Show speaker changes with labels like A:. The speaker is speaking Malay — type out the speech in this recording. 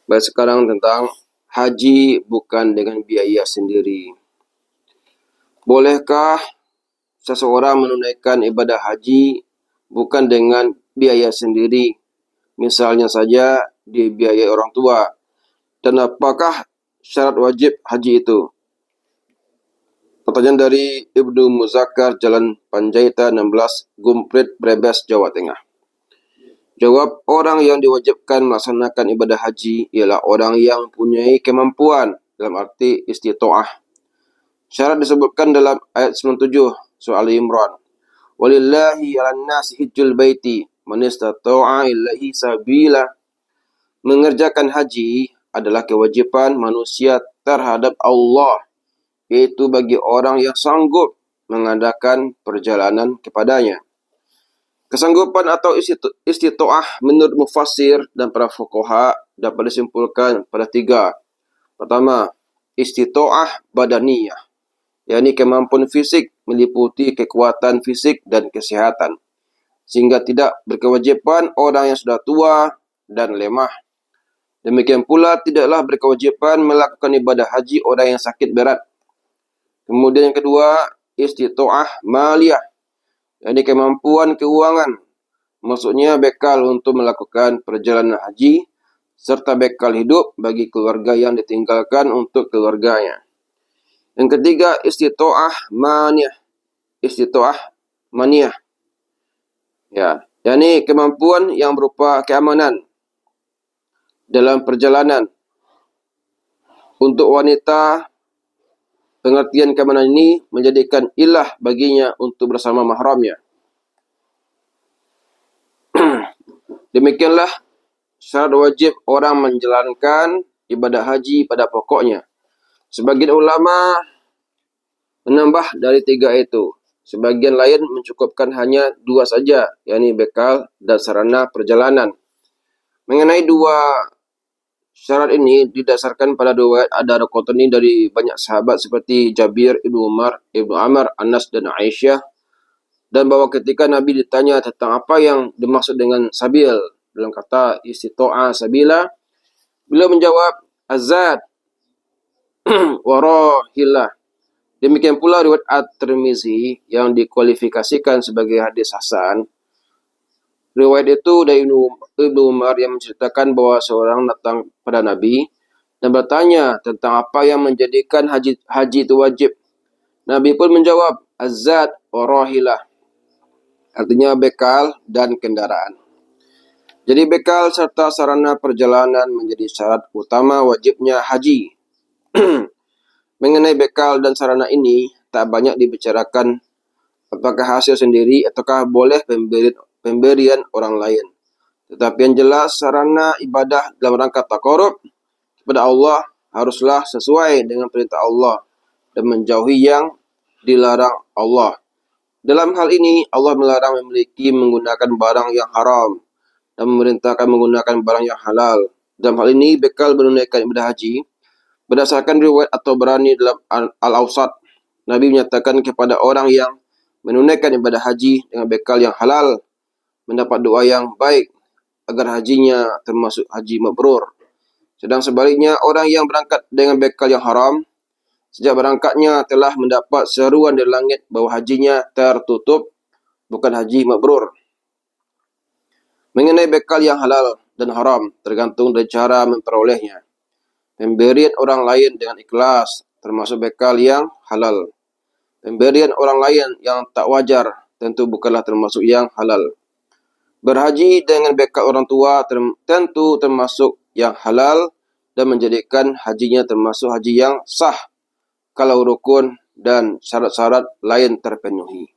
A: Baik, sekarang tentang haji bukan dengan biaya sendiri. Bolehkah seseorang menunaikan ibadah haji bukan dengan biaya sendiri? Misalnya saja dibiayai orang tua. Dan apakah syarat wajib haji itu? Pertanyaan dari Ibnu Muzakkar, Jalan Panjaitan 16, Gumprit, Brebes, Jawa Tengah. Jawab, orang yang diwajibkan melaksanakan ibadah haji ialah orang yang mempunyai kemampuan, dalam arti istita'ah. Syarat disebutkan dalam ayat 97 surah Al-Imran. Walillahi 'alan nasi hijjul baiti man istata'a ilaihi sabila. Mengerjakan haji adalah kewajiban manusia terhadap Allah, yaitu bagi orang yang sanggup mengadakan perjalanan kepadanya. Kesanggupan atau istita'ah menurut mufassir dan para fuqaha dapat disimpulkan pada tiga. Pertama, istita'ah badaniyah, yakni kemampuan fisik meliputi kekuatan fisik dan kesehatan, sehingga tidak berkewajiban orang yang sudah tua dan lemah. Demikian pula tidaklah berkewajiban melakukan ibadah haji orang yang sakit berat. Kemudian yang kedua, istita'ah maliyah, yakni kemampuan keuangan, maksudnya bekal untuk melakukan perjalanan haji, serta bekal hidup bagi keluarga yang ditinggalkan untuk keluarganya. Yang ketiga, istita'ah maniyah. Istita'ah maniyah, ya, yakni kemampuan yang berupa keamanan dalam perjalanan. Untuk wanita, pengertian keamanan ini menjadikan ilah baginya untuk bersama mahramnya. Demikianlah syarat wajib orang menjalankan ibadah haji pada pokoknya. Sebagian ulama menambah dari tiga itu. Sebagian lain mencukupkan hanya dua saja, yakni bekal dan sarana perjalanan. Mengenai dua syarat ini didasarkan pada riwayat Ad-Darqutni dari banyak sahabat seperti Jabir, Ibnu Umar, Ibnu Amr, Anas dan Aisyah. Dan bahwa ketika Nabi ditanya tentang apa yang dimaksud dengan sabil dalam kata istita'ah sabila, beliau menjawab azad warahilah. Demikian pula riwayat At-Tirmizi yang dikualifikasikan sebagai hadis hasan. Riwayat itu dari Ibnu Umar yang menceritakan bahwa seorang datang pada Nabi dan bertanya tentang apa yang menjadikan haji itu wajib. Nabi pun menjawab azad warahilah, artinya bekal dan kendaraan. Jadi bekal serta sarana perjalanan menjadi syarat utama wajibnya haji. Mengenai bekal dan sarana ini tak banyak dibicarakan apakah hasil sendiri ataukah boleh pemberian orang lain. Tetapi yang jelas sarana ibadah dalam rangka taqarrub kepada Allah haruslah sesuai dengan perintah Allah dan menjauhi yang dilarang Allah. Dalam hal ini, Allah melarang menggunakan barang yang haram dan memerintahkan menggunakan barang yang halal. Dalam hal ini, bekal menunaikan ibadah haji, berdasarkan riwayat At-Tabrani dalam Al-Awsat, Nabi menyatakan kepada orang yang menunaikan ibadah haji dengan bekal yang halal, mendapat doa yang baik agar hajinya termasuk haji mabrur. Sedang sebaliknya, orang yang berangkat dengan bekal yang haram, sejak berangkatnya telah mendapat seruan dari langit bahwa hajinya tertutup, bukan haji mabrur. Mengenai bekal yang halal dan haram tergantung dari cara memperolehnya. Pemberian orang lain dengan ikhlas termasuk bekal yang halal. Pemberian orang lain yang tak wajar tentu bukanlah termasuk yang halal. Berhaji dengan bekal orang tua tentu termasuk yang halal dan menjadikan hajinya termasuk haji yang sah kalau rukun dan syarat-syarat lain terpenuhi.